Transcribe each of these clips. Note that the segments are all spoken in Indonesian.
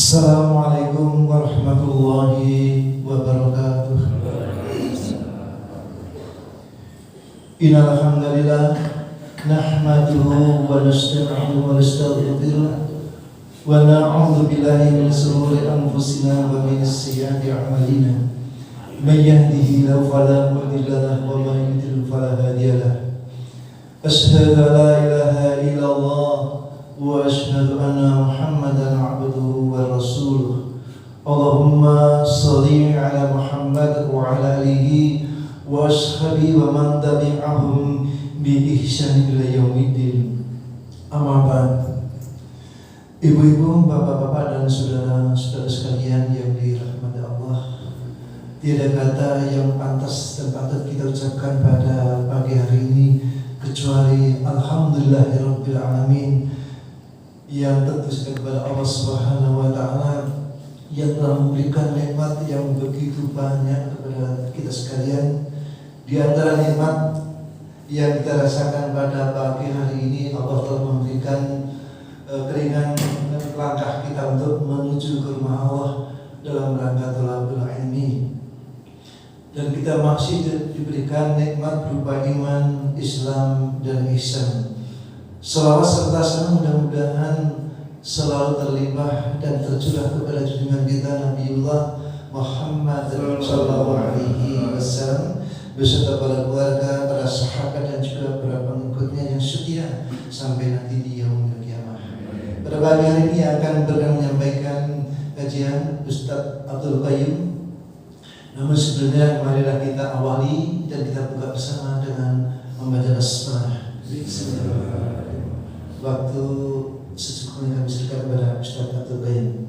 Assalamualaikum warahmatullahi wabarakatuh. Innal hamdalillah nahmaduhu wa nasta'inuhu wa nastaghfiruh wa na'udzu billahi min shururi anfusina wa min sayyiati a'malina. May yahdihillahu fala mudilla lahu wa may yudlil fala hadiya lahu. Asyhadu an la ilaha illallah wa asyhadu anna Muhammadan abduhu wa rasuluh. Allahumma shalli ala Muhammad wa ala alihi wa ashabihi wa man tabi'ahum bi ihsan ila yaumiddin. Amma ba'd. Ibu-ibu, bapak-bapak dan saudara-saudara sekalian yang dirahmati Allah, tiada kata yang pantas dan patut kita ucapkan pada pagi hari ini kecuali alhamdulillahirabbil alamin, yang tentu saja kepada Allah Subhanahu wa taala yang telah memberikan nikmat yang begitu banyak kepada kita sekalian. Di antara nikmat yang kita rasakan pada pagi hari ini, Allah telah memberikan keringanan langkah kita untuk menuju ke rumah Allah dalam rangka thalabul ilmi, dan kita masih diberikan nikmat berupa iman, Islam dan ihsan. Selawat serta salam mudah-mudahan selalu terlimpah dan tercurah kepada junjungan kita Nabiullah Muhammad sallallahu alaihi wasallam beserta para keluarga, para sahabat dan juga para pengikutnya yang setia sampai nanti di yaumul qiyamah. Pada pagi hari ini akan berkenan menyampaikan kajian Ustaz Abdul Qayyum. Namun sebelumnya marilah kita awali dan kita buka bersama dengan membaca basmalah. Bismillah. Waktu secukupnya kami serahkan kepada Ustaz Abdul Qayyum.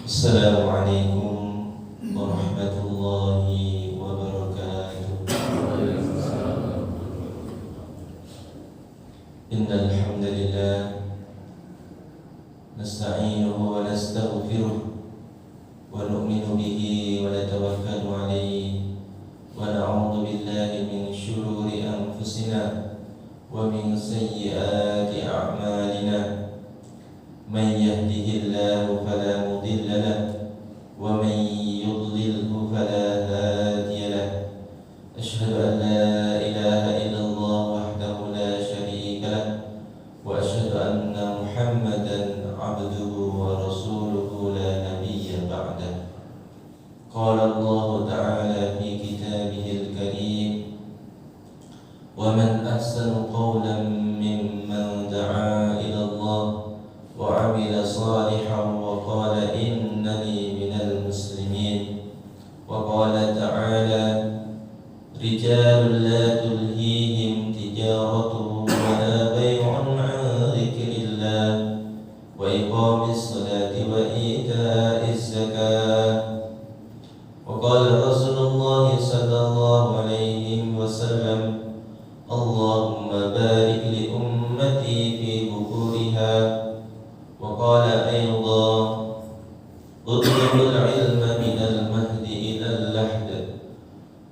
Assalamualaikum warahmatullahi wabarakatuh. Innal hamdalillah nasta'inuhu wa nastaghfiruh wa nu'minu bihi wa natawakkalu alayhi wa na'udzu billahi min shururi anfusina wa min sayyiati a'malina. Man yahdihillahu fala mudilla lahu wa man yudlilhu fala hadiya lahu. Asyhadu an la ilaha illallah wahdahu la syarika lahu wa asyhadu anna Muhammadan abduhu wa rasuluhu la nabiyya ba'dah. Qala Allah ta'ala fi kitabihil karim, wa man ahsanu qawlan mimman da'a ila Allah wa 'amila salihan wa qala innani minal muslimin. Wa qala ta'ala, rijalun la tulhihim tijaratuhum wa la bay'un 'an dzikrillah wa iqamis salati wa ita'iz zakah. Wa qala Rasulullah sallallahu alaihi wasallam, Allahumma barik li ummati fi bukuriha. Wa qala aydan, utlubul ilma minal mahdi ilal lahd,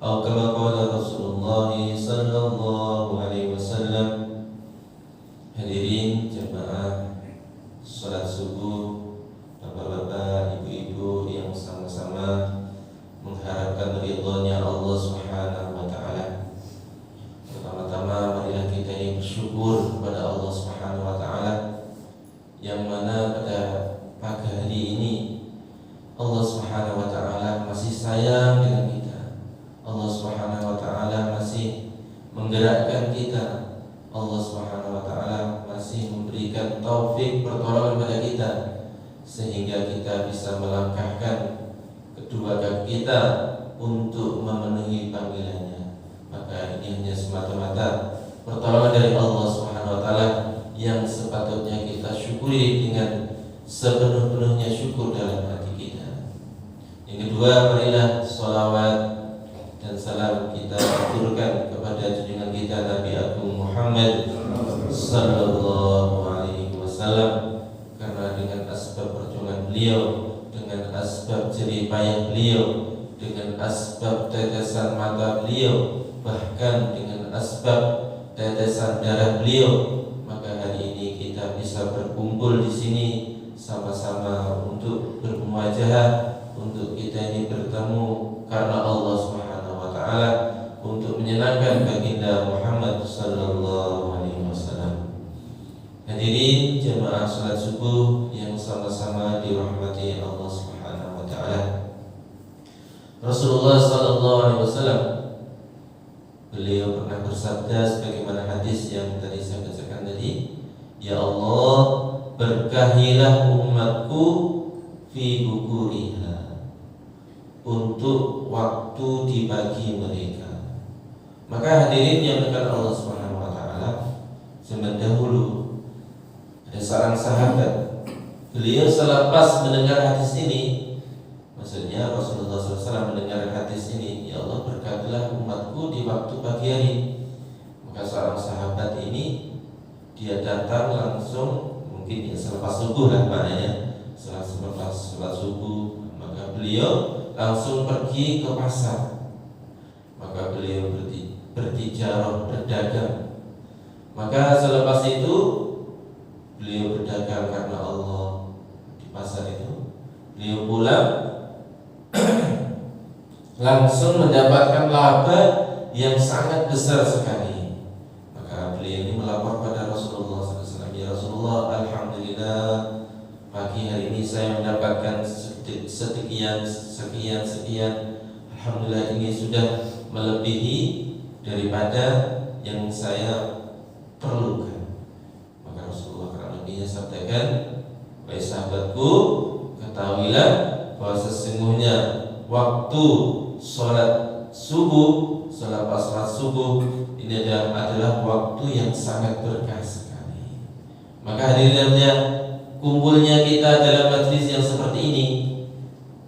atau kama qala Rasulullah sallallahu alaihi wasallam. Hadirin jemaah salat subuh, bapak-bapak, ibu-ibu yang sama-sama mengharapkan ridhonya Allah Subhanahu wa taala. Pertama-tama marilah kita ini bersyukur kepada Allah Subhanahu wa taala, yang mana pada pagi hari ini Allah Subhanahu wa taala masih sayang dengan kita. Allah Subhanahu wa taala masih menggerakkan kita. Allah Subhanahu wa taala masih memberikan taufik pertolongan pada kita sehingga kita bisa melangkahkan kedua kaki kita untuk memenuhi panggilannya. Maka ini hanya semata-mata pertolongan dari Allah Subhanahu wa taala yang sepatutnya kita syukuri dengan sepenuh-penuhnya syukur dalam hati kita. Yang kedua, marilah salawat dan salam kita aturkan kepada junjungan kita Nabi Agung Muhammad sallallahu alaihi wasallam, karena dengan asbab perjuangan beliau, dengan asbab jerih payah beliau, dengan asbab tetesan mata beliau, bahkan dengan asbab tetesan darah beliau, maka hari ini kita bisa berkumpul di sini sama-sama untuk bermuajahah, untuk kita ini bertemu karena Allah Subhanahu wa taala, untuk menyenangkan baginda Muhammad sallallahu alaihi wasallam. Hadirin jemaah salat subuh yang sama-sama dirahmati Allah Subhanahu wa taala. Rasulullah sallallahu alaihi wasallam beliau pernah bersabda sebagaimana hadis yang tadi saya bacakan tadi, "Ya Allah, berkahilah umatku fi bukuriha, untuk waktu di pagi mereka." Maka hadirin yang dekat Allah Subhanahu wa taala, zaman dahulu ada seorang sahabat, beliau selepas mendengar hadis ini, maksudnya Rasulullah SAW mendengar hadis ini, "Ya Allah, berkatilah umatku di waktu pagi hari." Maka seorang sahabat ini dia datang langsung, mungkin ya selepas subuh lah maknanya, selepas sholat subuh, maka beliau langsung pergi ke pasar. Maka beliau bertijarah, berdagang. Maka selepas itu beliau berdagang karena Allah di pasar itu. Beliau pulang langsung mendapatkan laba yang sangat besar sekali. Maka beliau ini melapor pada Rasulullah SAW, "Ya Rasulullah, alhamdulillah pagi hari ini saya mendapatkan sekian. Alhamdulillah, ini sudah melebihi daripada yang saya perlukan." Maka Rasulullah kurang lebihnya sabdakan, "Wahai sahabatku, ketahuilah bahwa sesungguhnya waktu sholat subuh, selepas sholat subuh ini adalah waktu yang sangat berkah sekali." Maka hadirinnya, kumpulnya kita dalam majlis yang seperti ini,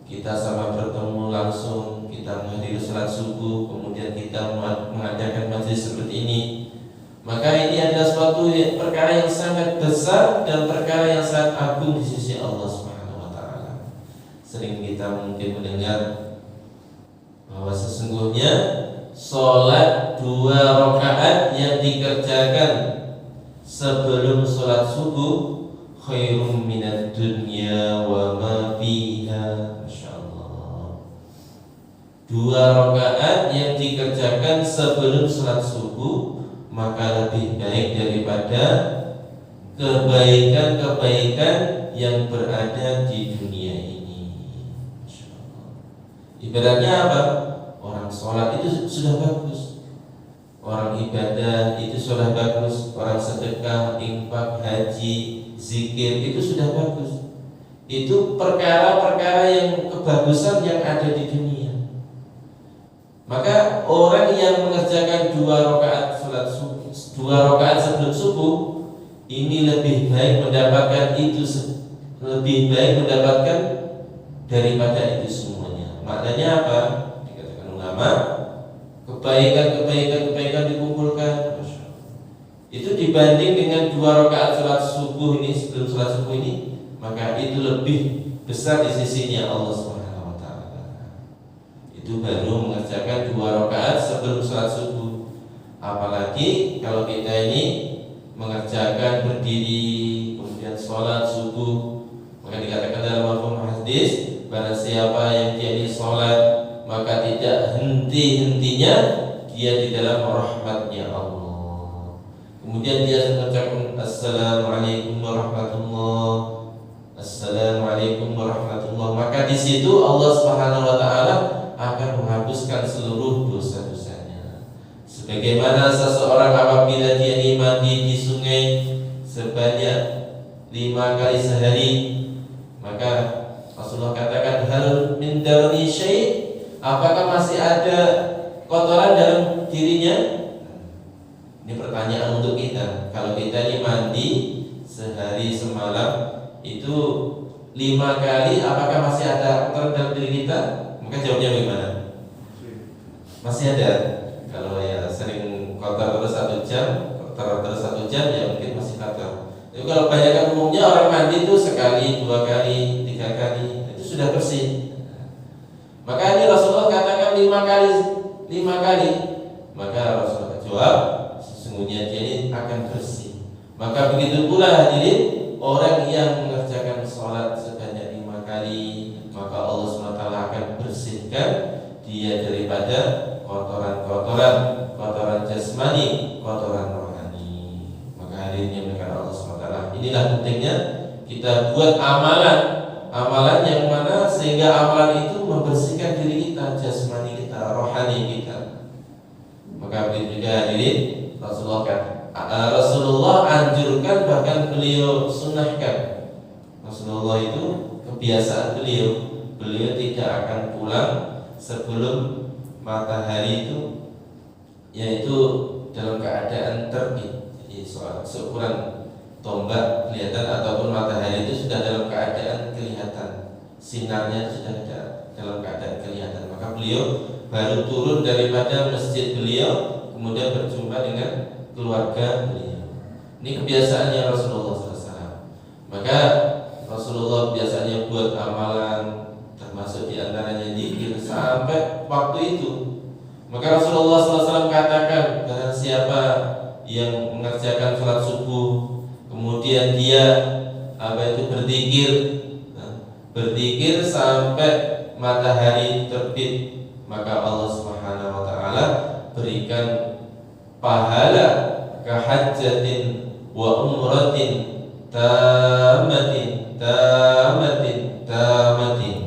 kita sama bertemu langsung, kita menghadiri sholat subuh, kemudian kita mengadakan majlis seperti ini, maka ini adalah suatu perkara yang sangat besar dan perkara yang sangat agung di sisi Allah Subhanahu wa taala. Sering kita mungkin mendengar bahwa sesungguhnya sholat 2 rakaat yang dikerjakan sebelum sholat subuh khairum minad dunya wa ma fiha. Masyaallah. 2 rakaat yang dikerjakan sebelum sholat subuh maka lebih baik daripada kebaikan-kebaikan yang berada di dunia ini. Masyaallah. Ibaratnya apa? Orang sholat itu sudah bagus, orang ibadah itu sudah bagus, orang sedekah, infak, haji, zikir itu sudah bagus. Itu perkara-perkara yang kebagusan yang ada di dunia. Maka orang yang mengerjakan 2 rakaat sholat subuh, 2 rakaat sebelum subuh, ini lebih baik mendapatkan lebih baik mendapatkan daripada itu semuanya. Maknanya apa? Dikatakan ulama, kebaikan dikumpulkan, itu dibanding dengan 2 rakaat sholat subuh ini sebelum sholat subuh ini, maka itu lebih besar di sisinya Allah Subhanahu wa taala. Itu baru mengerjakan 2 rakaat sebelum sholat subuh. Apalagi kalau kita ini mengerjakan berdiri kemudian sholat subuh, maka dikatakan dalam mafhum hadis, barang siapa yang dia ini sholat maka tidak henti-hentinya dia di dalam rahmatnya Allah. Kemudian dia mengucapkan assalamualaikum warahmatullah, assalamualaikum warahmatullah, maka di situ Allah Subhanahu wa taala akan menghapuskan seluruh dosa-dosanya. Sebagaimana seseorang apabila dia mandi di sungai sebanyak 5 kali sehari, maka Rasulullah katakan, hal min darni syai', apakah masih ada kotoran dalam dirinya? Ini pertanyaan untuk kita. Kalau kita ini mandi sehari semalam itu 5 kali, apakah masih ada kotoran dalam diri kita? Maka jawabnya bagaimana? Masih ada. Kalau ya sering kotor terus 1 jam, kotor terus 1 jam, ya mungkin masih kotor. Tapi Itu kalau kebanyakan umumnya orang mandi itu sekali, 2 kali, 3 kali, itu sudah bersih. Maka ini Rasulullah katakan 5 kali, 5 kali. Maka Rasulullah jawab, sesungguhnya dia ini akan bersih. Maka begitu pula hadirin, orang yang mengerjakan sholat sebanyak 5 kali, maka Allah SWT akan bersihkan dia daripada kotoran-kotoran, kotoran jasmani, kotoran rohani. Maka hadirin yang dimuliakan Allah SWT, inilah pentingnya kita buat amalan yang mana sehingga amalan itu membersihkan diri kita, jasmani kita, rohani kita. Maka begitu juga hadirin, Rasulullah anjurkan, bahkan beliau sunnahkan. Rasulullah itu kebiasaan beliau tidak akan pulang sebelum matahari itu, yaitu dalam keadaan terbit. Jadi seukuran tombak kelihatan ataupun matahari itu sudah dalam keadaan kelihatan, sinarnya sudah ada dalam keadaan kelihatan. Maka beliau baru turun daripada masjid beliau, kemudian berjumpa dengan keluarga beliau. Ini kebiasaannya Rasulullah SAW. Maka Rasulullah biasanya buat amalan, termasuk diantaranya zikir sampai waktu itu. Maka Rasulullah SAW katakan, barang siapa yang mengerjakan sholat subuh, kemudian dia berzikir sampai matahari terbit, maka Allah Subhanahu wa taala berikan pahala kahajjatin wa umratin tamatin.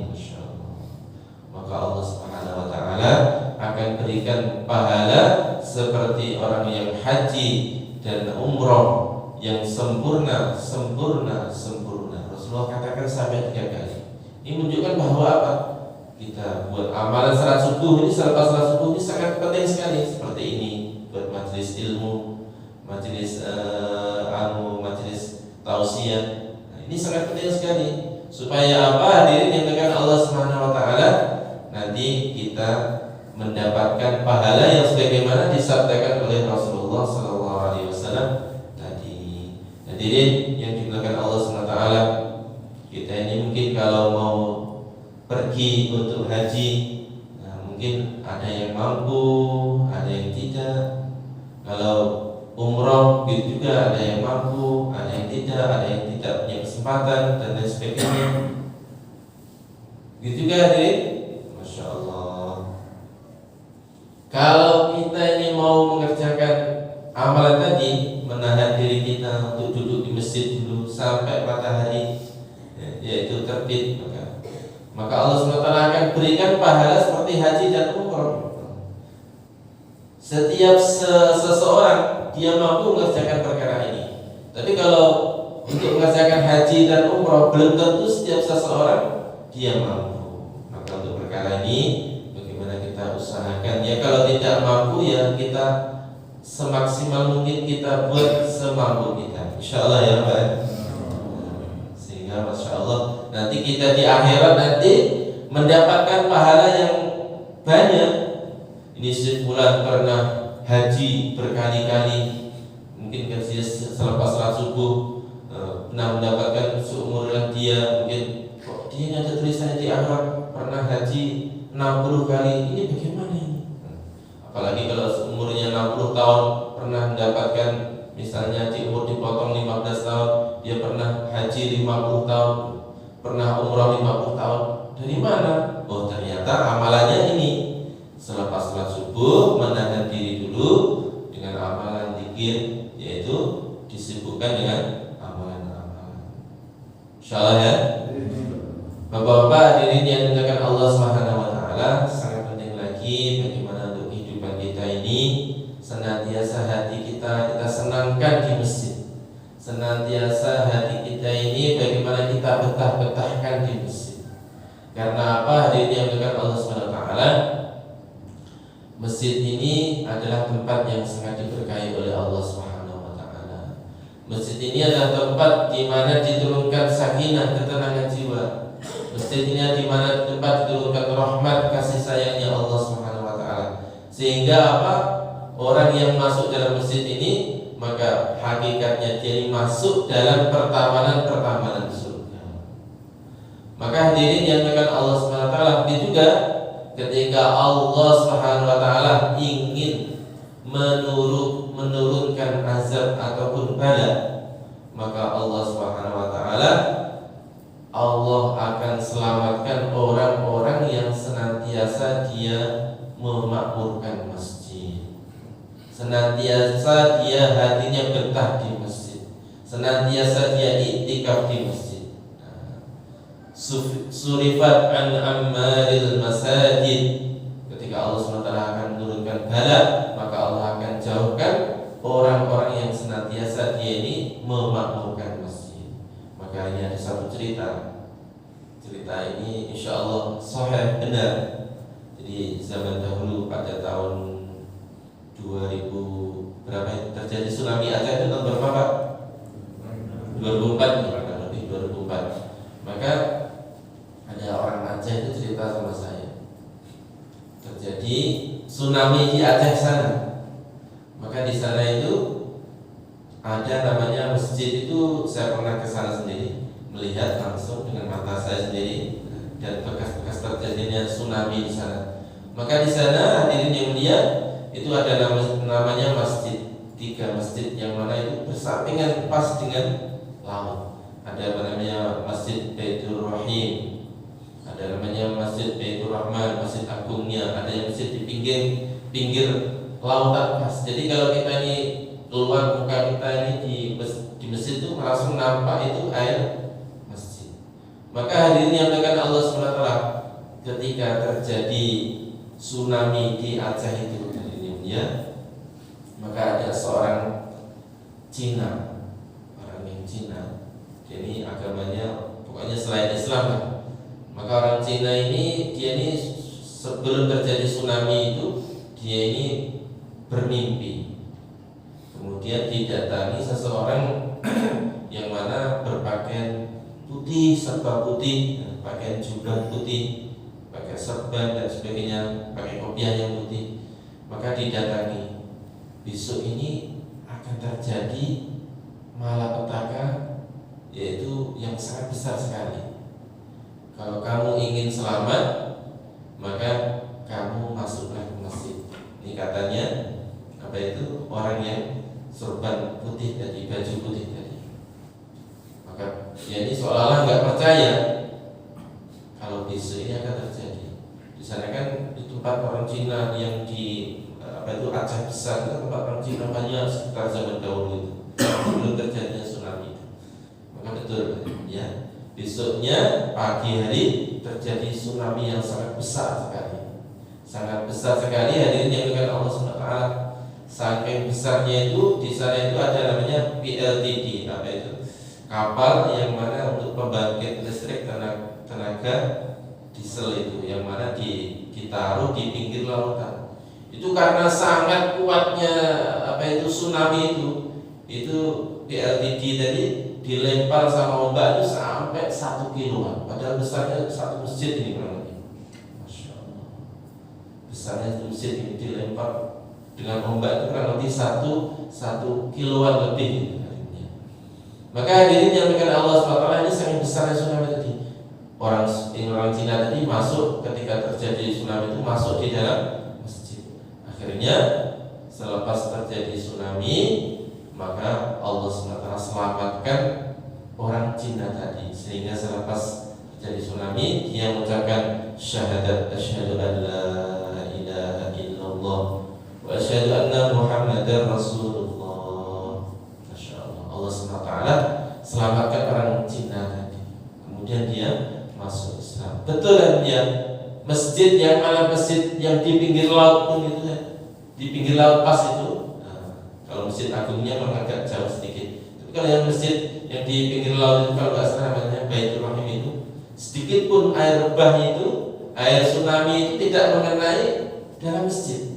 Masyaallah. Maka Allah Subhanahu wa taala akan berikan pahala seperti orang yang haji dan umroh yang sempurna. Rasulullah katakan sampai 3 kali. Ini menunjukkan bahwa apa? Kita buat amalan salat subuh ini, selepas salat subuh ini sangat penting sekali. Seperti ini, buat majelis ilmu, majelis tausiah. Nah, ini sangat penting sekali. Supaya apa? Hadirin yang dengan Allah Subhanahu wa taala, nanti kita mendapatkan pahala yang sebagaimana disabdakan oleh Rasulullah sallallahu alaihi wasallam tadi. Hadirin yang dimuliakan Allah Subhanahu wa taala, kita ini mungkin kalau mau pergi untuk haji, nah mungkin ada yang mampu, ada yang tidak. Kalau umroh gitu juga ada yang mampu, ada yang tidak punya kesempatan dan lain sebagainya. Gitu juga hadirin, Masya Allah. Kalau kita ini mau mengerjakan amalan tadi, menahan diri kita untuk duduk di masjid dulu sampai matahari yaitu terbit, maka Allah SWT akan berikan pahala seperti haji dan umroh. Setiap seseorang dia mampu mengerjakan perkara ini. Tapi kalau untuk mengerjakan haji dan umroh, belum tentu setiap seseorang dia mampu. Maka untuk perkara ini bagaimana kita usahakan, ya kalau tidak mampu ya kita semaksimal mungkin kita buat semampu kita, insyaallah ya Pak. Sehingga Masya Allah nanti kita di akhirat nanti mendapatkan pahala yang banyak. Ini sebulan pernah haji berkali-kali, mungkin dia selepas salat subuh pernah mendapatkan seumur dia, mungkin kok dia ada tulisannya di akhirat pernah haji 60 kali. Ini bagaimana ini? Apalagi kalau umurnya 60 tahun pernah mendapatkan, misalnya di umur dipotong 15 tahun, dia pernah haji 50 tahun, pernah umrah 50 tahun. Dari mana? Oh ternyata amalannya ini. Selepas salat subuh menahan diri dulu dengan amalan zikir, yaitu disibukkan dengan amalan-amalan. Insyaallah ya. Bapak-bapak hadirin yang dimuliakan Allah Subhanahu wa taala, sangat penting lagi bagaimana untuk kehidupan kita ini senantiasa hati kita senangkan di masjid. Senantiasa hati kita ini bagaimana kita betah-betahkan di masjid. Karena apa? Hadirin yang dimuliakan Allah Subhanahu wa taala, masjid ini adalah tempat yang sangat diberkahi oleh Allah Subhanahu wa taala. Masjid ini adalah tempat di mana diturunkan sakinah, ketenangan jiwa. Masjid ini di mana tempat diturunkan rahmat, kasih sayangnya Allah Subhanahu wa taala. Sehingga apa? Orang yang masuk dalam masjid ini maka hakikatnya dia ini masuk dalam pertamanan surga. Maka hadirin yang dimuliakan Allah Subhanahu wa taala, ini juga ketika Allah Subhanahu wa taala ingin menurunkan azab ataupun bala, maka Allah Subhanahu wa taala akan selamatkan orang-orang yang senantiasa dia memakmurkan masjid, senantiasa dia hatinya betah di masjid, senantiasa dia iktikaf di masjid. Surifat an ammaril masajid, ketika Allah SWT akan menurunkan bala, maka Allah akan jauhkan orang-orang yang senantiasa dia ini memakmurkan masjid. Maka ini ada satu cerita ini insya Allah sahih benar. Jadi zaman dahulu pada tahun 2000 berapa itu terjadi tsunami Aceh itu tahun berapa Pak? 2004 ya, lebih 2004. Maka ada orang Aceh itu cerita sama saya, terjadi tsunami di Aceh sana. Maka di sana itu ada namanya masjid, itu saya pernah ke sana sendiri, melihat langsung dengan mata saya sendiri dan bekas-bekas terjadinya tsunami di sana. Maka di sana hadirin yang mulia, itu ada namanya masjid, 3 masjid yang mana itu bersampingan pas dengan laut. Ada namanya Masjid Baitur Rahim, ada namanya Masjid Baitur Rahman, Masjid Agungnya, ada yang masjid di pinggir lautan pas. Jadi kalau kita ini keluar muka kita ini di masjid itu langsung nampak itu air masjid. Maka hadirin yang dimuliakan Allah SWT, ketika terjadi tsunami di Aceh itu hadirin ya, maka ada seorang Cina, orang yang Cina, jadi agamanya pokoknya selain Islam lah. Maka orang Cina ini, dia ini sebelum terjadi tsunami itu, dia ini bermimpi, kemudian didatangi seseorang yang mana berpakaian putih, serba putih, pakaian jubah putih, pakai serban dan sebagainya, pakai kopiah yang putih. Maka didatangi, besok ini akan terjadi malapetaka, yaitu yang sangat besar sekali. Kalau kamu ingin selamat, maka kamu masuklah ke masjid. Ini katanya apa itu, orang yang sorban putih tadi, baju putih tadi. Maka ya ini seolah-olah nggak percaya kalau besok ini akan terjadi. Di sana kan di tempat orang Cina yang di apa itu Aceh besar, itu tempat orang Cina banyak sekitar zaman dahulu itu, sebelum terjadinya tsunami itu. Maka betul ya, besoknya pagi hari terjadi tsunami yang sangat besar sekali, sangat besar sekali hadirin yang dimuliakan Allah SWT. Saking besarnya itu, di sana itu ada namanya PLTD, apa itu, kapal yang mana untuk pembangkit listrik tenaga diesel itu, yang mana ditaruh di pinggir lautan. Itu karena sangat kuatnya apa itu tsunami itu PLTD tadi dilempar sama ombak itu sampai 1 kiloan. Padahal besarnya satu masjid ini kurang lebih. Masya Allah, besarnya satu masjid ini dilempar dengan ombak itu kurang lebih 1 kiloan lebih. Maka hadirin yang dimuliakan Allah SWT, ini sangat besarnya tsunami tadi. Orang Cina tadi masuk, ketika terjadi tsunami itu masuk di dalam masjid. Akhirnya selepas terjadi tsunami, maka Allah SWT selamatkan orang Cina tadi, sehingga selepas terjadi tsunami dia mengucapkan syahadat asyhadu an la ilaha illallah wa asyhadu anna Muhammadar Rasulullah. Masya Allah, Allah SWT selamatkan orang Cina tadi, kemudian dia masuk Islam. Betul kan ya? Masjid yang mana, masjid yang di pinggir laut pun itu ya, di pinggir laut pas itu. Kalau Masjid Agungnya memang agak jauh sedikit. Tapi kalau yang masjid yang di pinggir laut itu, kalau nggak salah namanya Baitur Rahim itu, sedikit pun air bah itu, air tsunami itu tidak mengenai dalam masjid.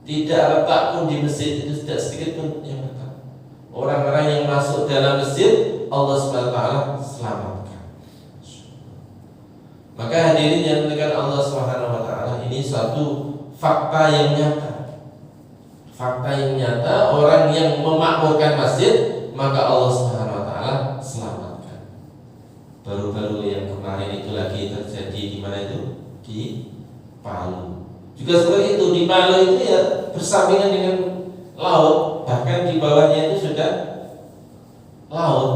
Tidak letak pun di masjid itu, tidak sedikit pun yang letak. Orang-orang yang masuk dalam masjid, Allah SWT selamatkan. Maka hadirin yang dimuliakan Allah SWT, ini suatu fakta yang nyata. fakta yang nyata, orang yang memakmurkan masjid, maka Allah Subhanahu wa taala selamatkan. Baru-baru yang kemarin itu lagi terjadi di mana itu? Di Palu. Juga seperti itu, di Palu itu ya bersampingan dengan laut, bahkan di bawahnya itu sudah laut.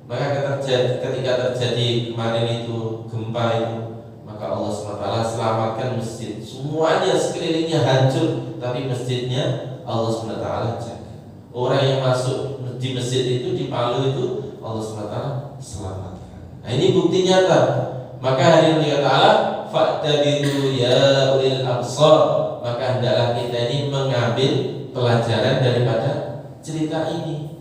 Maka ketika terjadi kemarin itu gempa itu, maka Allah SWT selamatkan masjid. Semuanya sekelilingnya hancur, tapi masjidnya Allah SWT jaga. Orang yang masuk di masjid itu di Palu itu Allah SWT selamatkan. Nah ini bukti nyata. Maka hari ini kata Allah, fa'tabiru ya ulil absar, maka hendaklah kita ini mengambil pelajaran daripada cerita ini,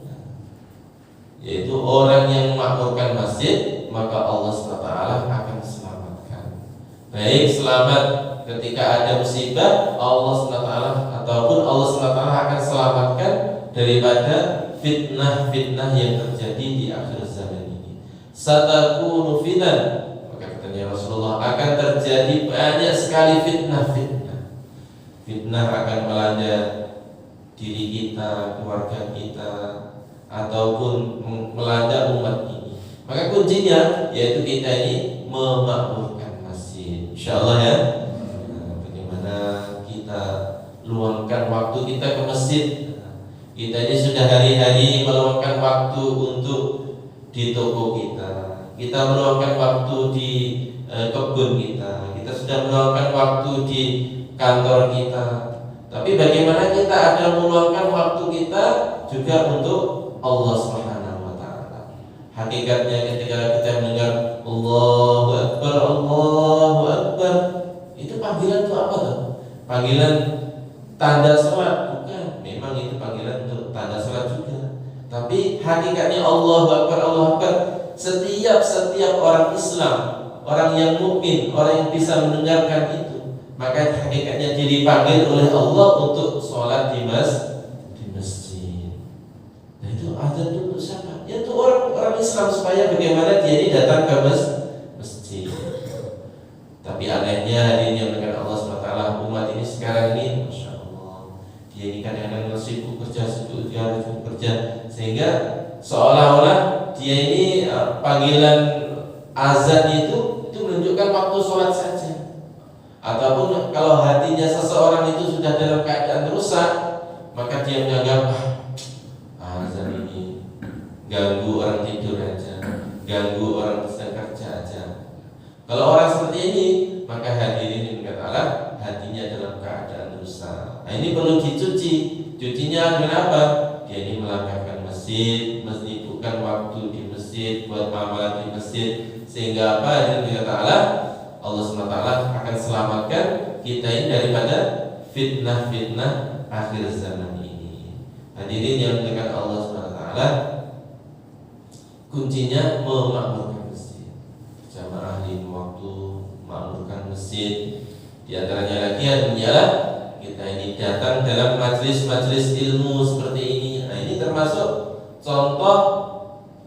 yaitu orang yang memakmurkan masjid, maka Allah SWT akan selamatkan. Baik selamat ketika ada musibah, Allah SWT ataupun Allah SWT akan selamatkan daripada fitnah-fitnah yang terjadi di akhir zaman ini. Satakunu fitan, maka katanya Rasulullah, akan terjadi banyak sekali fitnah-fitnah. Fitnah akan melanda diri kita, keluarga kita, ataupun melanda umat ini. Maka kuncinya yaitu kita ini memakmurkan masjid. Insyaallah ya. Bagaimana kita luangkan waktu kita ke masjid. Kita ini sudah hari-hari meluangkan waktu untuk di toko kita. Kita meluangkan waktu di kebun kita. Kita sudah meluangkan waktu di kantor kita. Tapi bagaimana kita ada meluangkan waktu kita juga untuk Allah Subhanahu wa taala. Hakikatnya ketika kita mendengar Allahu Akbar, Allahu Akbar, itu panggilan itu apa tuh? Panggilan tanda salat? Bukan. Memang itu panggilan untuk tanda salat juga. Tapi hakikatnya Allahu Akbar, Allahu Akbar, setiap orang Islam, orang yang mukmin, orang yang bisa mendengarkan itu, maka hakikatnya dipanggil oleh Allah untuk sholat di masjid. Nah itu azan itu untuk siapa? Ya untuk orang Islam, supaya bagaimana dia ini datang ke masjid. Tapi anehnya hari ini dengan Allah SWT, umat ini sekarang ini, masya Allah, dia ini kadang-kadang sibuk kerja, sehingga seolah-olah dia ini panggilan azan itu menunjukkan waktu sholat saja. Ataupun kalau hatinya seseorang itu sudah dalam keadaan rusak, maka dia menganggap azan ini ganggu orang tidur aja, ganggu orang sedang kerja aja. Kalau orang seperti ini, maka hadirin yang kata hatinya dalam keadaan rusak. Nah ini perlu dicuci. Cucinya kenapa? Dia ini melanggarkan masjid, menyibukkan waktu di masjid, buat amalan di masjid, sehingga apa? Hadirin yang kata Allah SWT akan selamatkan kita ini daripada fitnah-fitnah akhir zaman ini. Hadirin yang dimuliakan Allah SWT, kuncinya memakmurkan masjid. Jamaah lima waktu, memakmurkan masjid. Di antaranya lagi adalah kita ini datang dalam majelis-majelis ilmu seperti ini. Nah ini termasuk contoh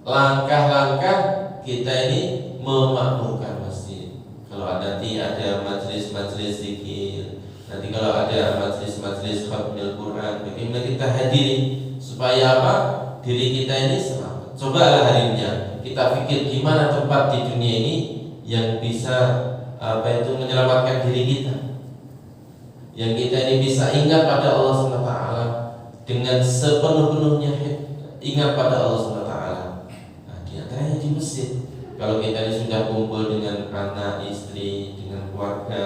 langkah-langkah kita ini memakmurkan masjid. Kalau nanti ada majelis-majelis zikir, nanti kalau ada majelis-majelis khatmil Quran, bagaimana kita hadiri supaya apa? Diri kita ini selamat. Cobalah harinya kita pikir gimana tempat di dunia ini yang bisa menyelamatkan diri kita, yang kita ini bisa ingat pada Allah SWT dengan sepenuh-penuhnya, ingat pada Allah SWT. Nah, di antaranya di masjid. Kalau kita ini sudah kumpul dengan anak, istri, dengan keluarga,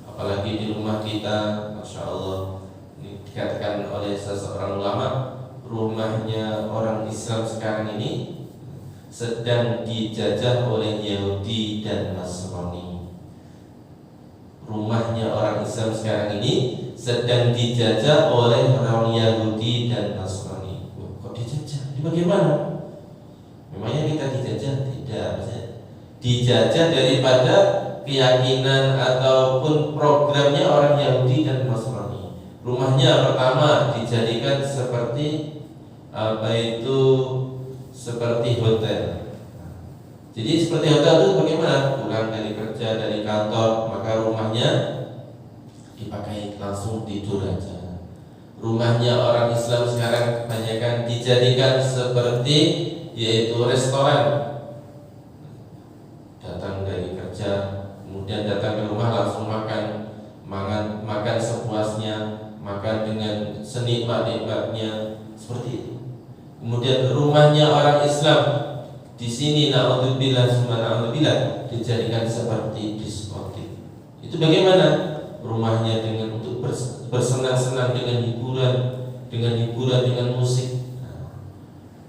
apalagi di rumah kita, masya Allah, ini dikatakan oleh seseorang ulama, rumahnya orang Islam sekarang ini sedang dijajah oleh Yahudi dan Nasrani. Rumahnya orang Islam sekarang ini sedang dijajah oleh orang Yahudi dan Nasrani. Kok dijajah? Ini bagaimana? Memangnya kita dijajah? Tidak. Dijajah daripada keyakinan ataupun programnya orang Yahudi dan Nasrani. Rumahnya pertama dijadikan seperti seperti hotel. Jadi seperti hotel itu bagaimana? Pulang dari kerja, dari kantor, maka rumahnya dipakai langsung tidur aja. Rumahnya orang Islam sekarang kebanyakan dijadikan seperti yaitu restoran. Datang dari kerja, kemudian datang ke rumah langsung makan sepuasnya, makan dengan senikmat-nikmatnya, seperti itu. Kemudian rumahnya orang Islam di sini naudzubillah dijadikan seperti diskotik. Itu bagaimana? Rumahnya dengan untuk bersenang-senang dengan hiburan dengan musik.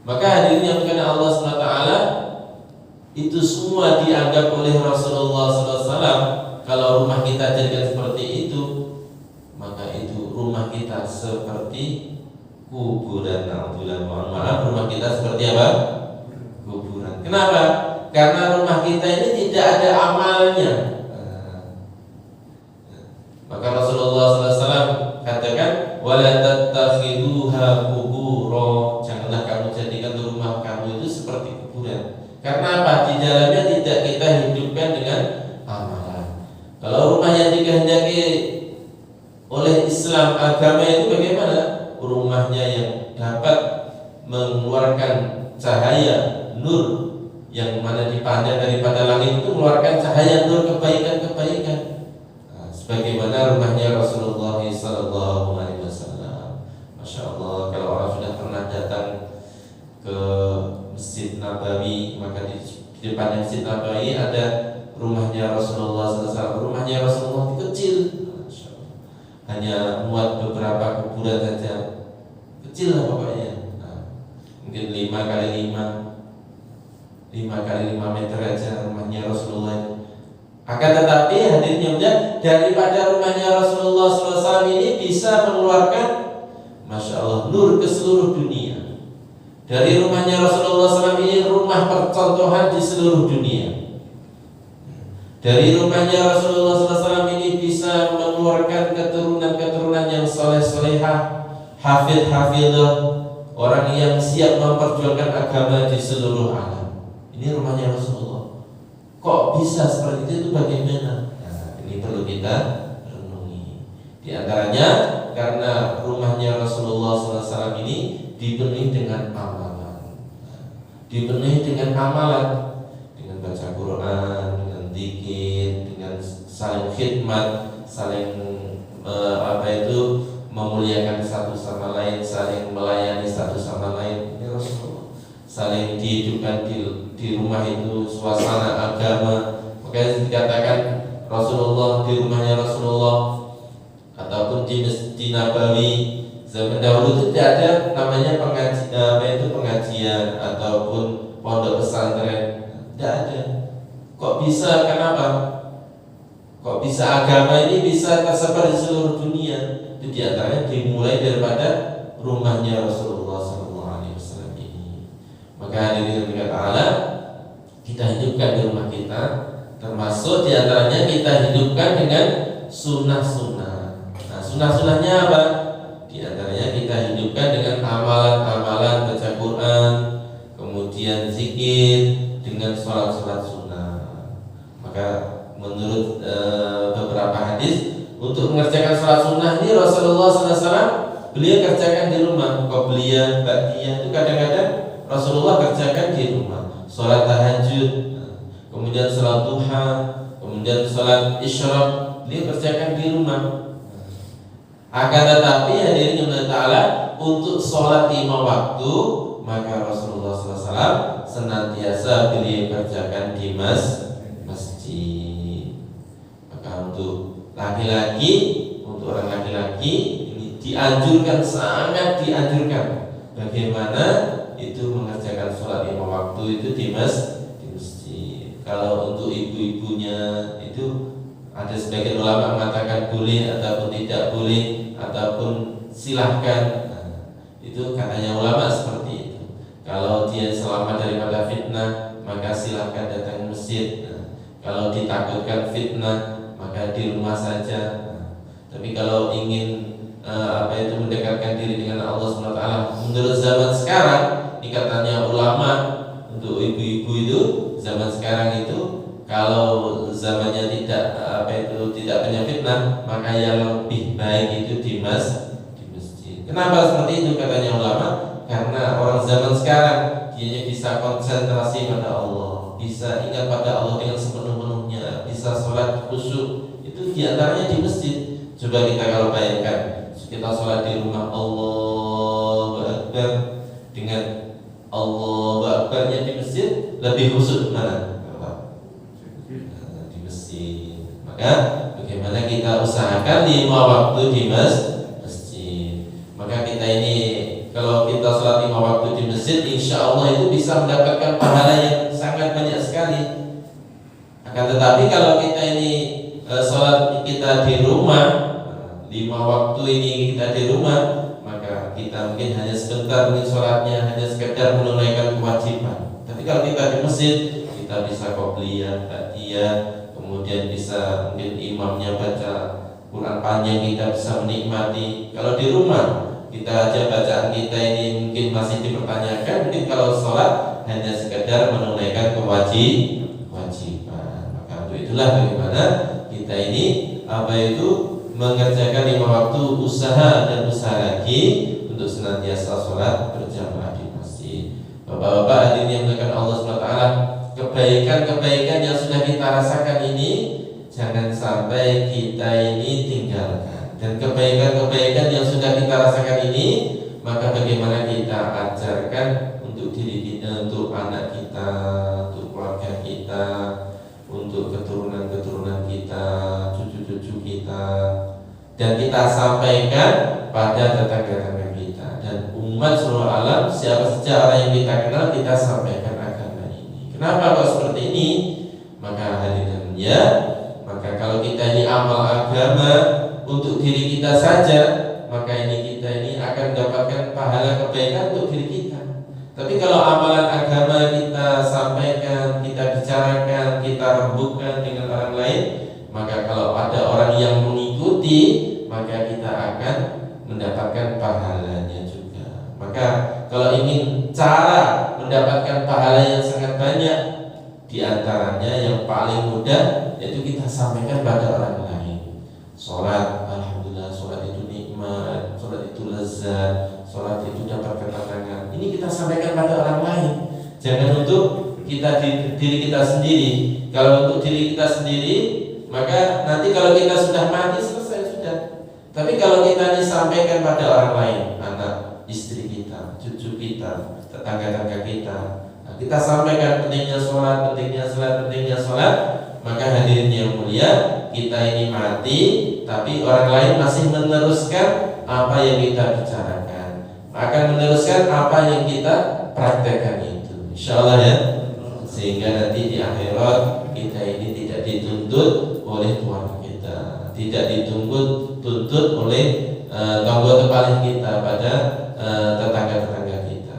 Maka hadirin yang bukan Allah SWT, itu semua dianggap oleh Rasulullah SAW. Kalau rumah kita jadikan seperti itu, maka itu rumah kita seperti kuburan. Alhamdulillah, mohon maaf, rumah kita seperti apa? Kuburan. Kenapa? Karena rumah kita ini tidak ada amalnya. Maka Rasulullah SAW katakan, wala tattakhiduha qubura, janganlah kamu jadikan rumah kamu itu seperti kuburan. Karena apa? Di dalamnya tidak kita hidupkan dengan amalan. Kalau rumah yang dikehendaki oleh Islam agama itu bagaimana? Rumahnya yang dapat mengeluarkan cahaya nur yang mana dipandang daripada langit itu mengeluarkan cahaya nur kebaikan-kebaikan. Sebagaimana rumahnya Rasulullah SAW. Masya Allah, kalau orang sudah pernah datang ke Masjid Nabawi, maka di depan Masjid Nabawi ada rumahnya Rasulullah SAW. Rumahnya Rasulullah itu kecil, hanya muat beberapa kuburan saja, kecil lah pokoknya. Mungkin 5 kali 5 meter aja rumahnya Rasulullah itu. Akan tetapi hadirin yang daripada rumahnya Rasulullah SAW ini bisa mengeluarkan, Masya Allah, nur ke seluruh dunia. Dari rumahnya Rasulullah SAW ini rumah percontohan di seluruh dunia. Dari rumahnya Rasulullah SAW ini bisa mengeluarkan keturunan-keturunan yang soleh-solehah, hafidh-hafidhah, orang yang siap memperjuangkan agama di seluruh alam. Ini rumahnya Rasulullah. Kok bisa seperti itu bagaimana? Nah, ini perlu kita renungi. Di antaranya karena rumahnya Rasulullah SAW ini dipenuhi dengan amalan, dengan baca Quran, dengan zikir, dengan saling khidmat, saling memuliakan satu sama lain, saling melayani satu sama lain. Ini Rasulullah. Saling dihidupkan di rumah itu suasana agama. Makanya dikatakan Rasulullah di rumahnya Rasulullah ataupun di Masjid Nabawi zaman dahulu tidak ada namanya pengajian ataupun pondok pesantren, tidak ada. Kok bisa? Kenapa? Kok bisa agama ini bisa tersebar di seluruh dunia? Itu diantaranya dimulai daripada rumahnya Rasulullah SAW ini. Maka hadirin yang ta'ala, kita hidupkan di rumah kita, termasuk diantaranya kita hidupkan dengan sunnah-sunnah. Nah, sunnah-sunnahnya apa? Diantaranya kita hidupkan dengan amalan-amalan baca Quran, kemudian zikir, dengan sholat-sholat sunnah. Maka menurut beberapa hadis, untuk mengerjakan sholat sunnah ini Rasulullah SAW beliau kerjakan di rumah. Qobliyah, ba'diyah itu kadang-kadang Rasulullah kerjakan di rumah. Sholat tahajud, kemudian sholat duha, kemudian sholat isyraq, beliau kerjakan di rumah. Akan tetapi hadirin yang ta'ala, untuk sholat 5 waktu, maka Rasulullah SAW senantiasa beliau kerjakan di masjid. Maka untuk laki-laki, untuk orang laki-laki ini dianjurkan, sangat dianjurkan bagaimana itu mengerjakan sholat 5 waktu itu di masjid. Kalau untuk ibu-ibunya itu ada sebagian ulama mengatakan boleh ataupun tidak boleh ataupun silahkan. Nah, itu katanya ulama seperti itu. Kalau dia selamat daripada fitnah, maka silahkan datang ke masjid. Nah, kalau ditakutkan fitnah, maka di rumah saja. Nah, tapi kalau ingin mendekatkan diri dengan Allah SWT menurut zaman sekarang, ini katanya ulama, untuk ibu-ibu itu zaman sekarang itu, kalau zamannya tidak punya fitnah, maka yang lebih baik itu di masjid. Kenapa seperti itu katanya ulama? Karena orang zaman sekarang dia bisa konsentrasi pada Allah, bisa ingat pada Allah dengan sepenuh-penuhnya, bisa sholat khusyuk. Itu diantaranya di masjid. Coba kita kalau bayangkan, kita sholat di rumah, Allahu Akbar, dengan Allahu Akbarnya di masjid, lebih khusyuk mana? Di masjid. Maka bagaimana kita usahakan 5 waktu di masjid. Maka kita ini kalau kita sholat 5 waktu di masjid, insya Allah itu bisa mendapatkan pahala yang sangat banyak sekali. Akan tetapi kalau kita ini sholat kita di rumah, 5 waktu ini kita di rumah, maka kita mungkin hanya sebentar mungkin sholatnya, hanya sekedar menunaikan kewajiban. Tapi kalau kita di masjid, kita bisa qobliyah, ba'diyah, kemudian bisa mungkin imamnya baca Quran panjang, kita bisa menikmati. Kalau di rumah kita aja bacaan kita ini mungkin masih dipertanyakan, mungkin kalau sholat hanya sekedar menunaikan kewajiban. Maka untuk itulah bagaimana kita ini mengerjakan 5 waktu, usaha dan usaha lagi untuk senantiasa sholat berjamaah di masjid. Bapak-bapak hadirin yang dimuliakan Allah SWT, kebaikan-kebaikan yang sudah kita rasakan ini jangan sampai kita ini tinggalkan. Dan kebaikan-kebaikan yang sudah kita rasakan ini, maka bagaimana kita ajarkan untuk diri kita, untuk anak kita, untuk keluarga kita, untuk keturunan-keturunan kita, cucu-cucu kita, dan kita sampaikan pada tetangga-tetangga kita dan umat seluruh alam. Siapa saja orang yang kita kenal, kita sampaikan agama ini. Kenapa kok seperti ini? Maka hadirin ya, maka kalau kita ini amal agama untuk diri kita saja, maka kita ini akan mendapatkan pahala kebaikan untuk diri kita. Tapi kalau amalan agama kita sampaikan, kita bicarakan, kita rembukan dengan orang lain, maka kalau ada orang yang mengikuti, maka kita akan mendapatkan pahalanya juga. Maka kalau ingin cara mendapatkan pahala yang sangat banyak, di antaranya yang paling mudah yaitu kita sampaikan pada orang lain. Sholat, alhamdulillah, sholat itu nikmat, sholat itu lezat, sholat itu dapat ketenangan. Ini kita sampaikan pada orang lain. Jangan untuk diri kita sendiri. Kalau untuk diri kita sendiri, maka nanti kalau kita sudah mati selesai sudah. Tapi kalau kita disampaikan pada orang lain, anak, istri kita, cucu kita, tetangga-tetangga kita, nah, kita sampaikan pentingnya sholat, pentingnya sholat, pentingnya sholat. Maka hadirin yang mulia, kita ini mati, tapi orang lain masih meneruskan apa yang kita bicarakan, akan meneruskan apa yang kita praktekkan itu, insya Allah ya. Sehingga nanti di akhirat kita ini tidak dituntut oleh Tuhan kita, tidak dituntut oleh tanggung jawab kita pada tetangga-tetangga kita.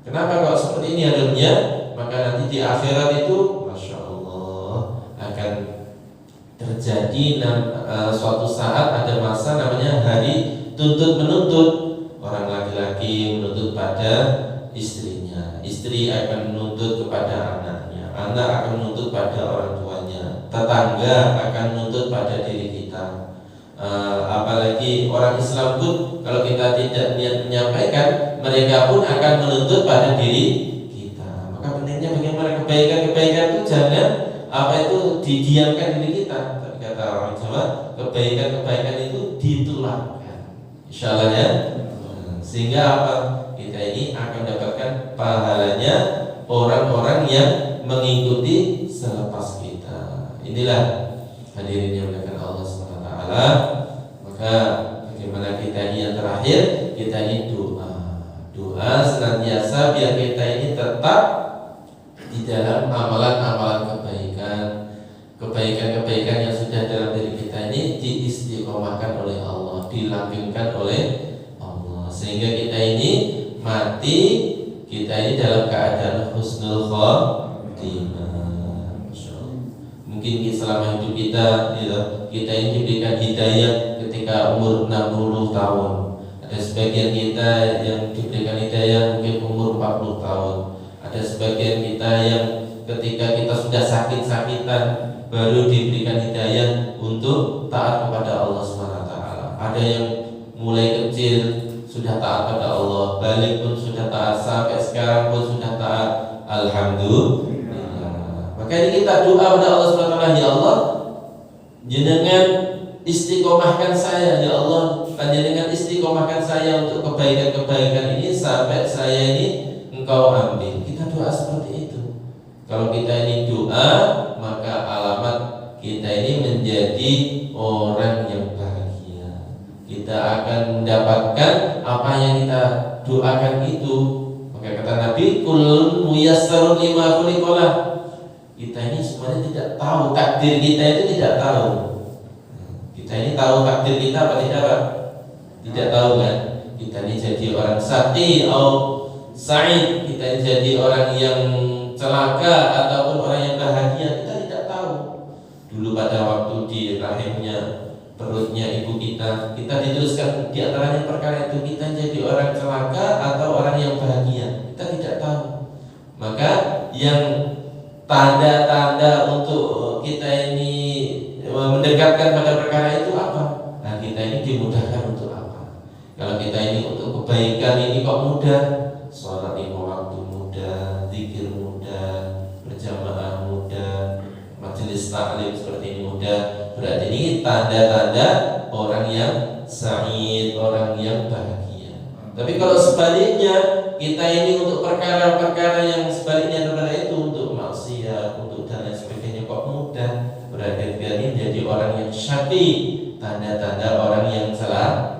Kenapa kok seperti ini adanya? Maka nanti di akhirat itu akan terjadi suatu saat ada masa namanya hari tuntut menuntut. Orang laki-laki menuntut pada istrinya, istri akan menuntut kepada anaknya, anak akan menuntut pada orang tuanya, tetangga akan menuntut pada diri kita. Apalagi orang Islam pun kalau kita tidak niat menyampaikan, mereka pun akan menuntut pada diri kita. Maka pentingnya bagaimana kebaikan-kebaikan itu jangan didiamkan diri kita. Tapi kata orang Jawa, kebaikan-kebaikan itu ditulangkan, insya Allah ya. Sehingga kita ini akan mendapatkan pahalanya orang-orang yang mengikuti selepas kita. Inilah hadirin yang dimuliakan Allah SWT. Maka bagaimana kita ini yang terakhir, kita ini doa senantiasa biar kita ini tetap di dalam amalan-amalan kebaikan yang sudah dalam diri kita ini diistiqomahkan oleh Allah, dilanggengkan oleh Allah, sehingga kita ini mati, kita ini dalam keadaan husnul khotimah. Mungkin selama hidup kita ini diberikan hidayah ketika umur 60 tahun. Ada sebagian kita yang diberikan hidayah mungkin umur 40 tahun. Ada sebagian kita yang ketika kita sudah sakit-sakitan baru diberikan hidayah untuk taat kepada Allah SWT. Ada yang mulai kecil sudah taat pada Allah, balik pun sudah taat, sampai sekarang pun sudah taat. Alhamdulillah. Maka ini kita doa pada Allah SWT, ya Allah, jenengan istiqomahkan saya, ya Allah, jenengan istiqomahkan saya untuk kebaikan-kebaikan ini sampai saya ini Engkau ambil. Kita doa seperti itu. Kalau kita ini doa, maka alamat kita ini menjadi orang yang bahagia. Kita akan mendapatkan apa yang kita doakan itu. Maka kata Nabi, kullun muyassarun lima khuliqalah. Kita ini semuanya tidak tahu, takdir kita itu tidak tahu. Kita ini tahu takdir kita apa tidak, Pak? Tidak tahu kan? Kita ini jadi orang sakti atau sa'id, kita ini jadi orang yang celaka ataupun orang yang bahagia, kita tidak tahu. Dulu pada waktu di rahimnya, perutnya ibu kita dituliskan di antaranya perkara itu, kita jadi orang celaka atau orang yang bahagia, kita tidak tahu. Maka yang tanda-tanda untuk kita ini mendekatkan pada perkara itu apa? Nah, kita ini dimudahkan untuk apa? Kalau kita ini untuk kebaikan ini kok mudah, sholat lima waktu mudah, zikir mudah, berjamaah mudah, majelis taklim seperti ini mudah, berarti ini tanda-tanda orang yang sa'id, orang yang bahagia. Tapi kalau sebaliknya, kita ini untuk perkara-perkara yang sebaliknya daripada itu, untuk maksiat, untuk dan lain sebagainya kok mudah, berarti kita ini jadi orang yang syaqi, tanda-tanda orang yang celaka.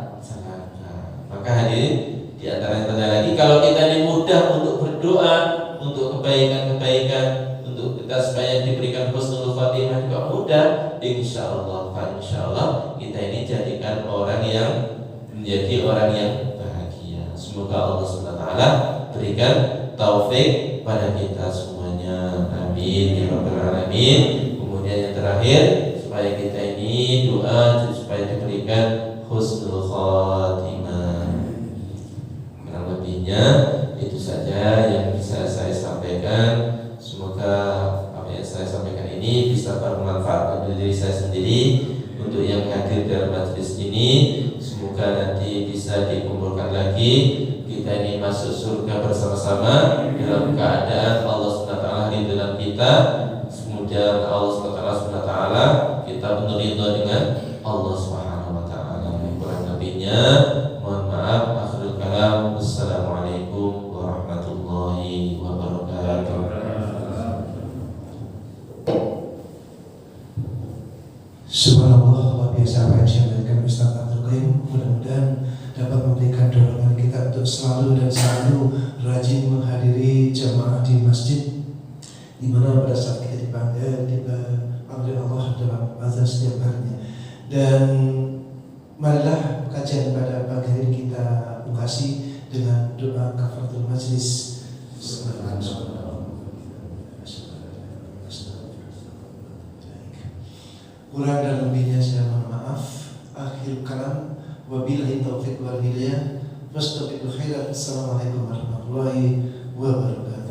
Maka hadirin, di antara tanda lagi, kalau kita ini mudah untuk berdoa, untuk kebaikan-kebaikan, untuk kita supaya diberikan husnul khatimah juga mudah, insyaallah kita ini jadikan orang yang menjadi orang yang bahagia. Semoga Allah SWT berikan taufik pada kita semuanya. Amin ya rabbal alamin. Kemudian yang terakhir, supaya kita ini doa supaya diberikan husnul khatimah. Lebihnya itu saja yang bisa saya sampaikan. Semoga apa yang saya sampaikan ini bisa bermanfaat bagi diri saya sendiri, untuk yang hadir dalam majelis ini. Semoga nanti bisa dikumpulkan lagi, kita ini masuk surga bersama-sama dalam keadaan Allah SWT di dalam kita. Kemudian Allah SWT kita penuh ridho dengan Allah SWT. Kurang lebihnya mohon maaf. Akhirul kalam. Wassalamualaikum warahmatullahi wabarakatuh. Subhanallah, luar biasa apa yang disampaikan Ustaz Abdul Qayyum. Mudah-mudahan dapat memberikan dorongan kita untuk selalu rajin menghadiri jamaah di masjid, di mana pada saat kita dipanggil Allah dalam azan setiap harinya. Dan marilah kajian pada pagi hari kita mengasihi dengan doa kafaratul majlis. Kurang dan lebihnya saya mohon maaf. Akhir kalam, wabillahi taufiq wal hidayah. Wastabiqul khairat. Assalamualaikum warahmatullahi wabarakatuh.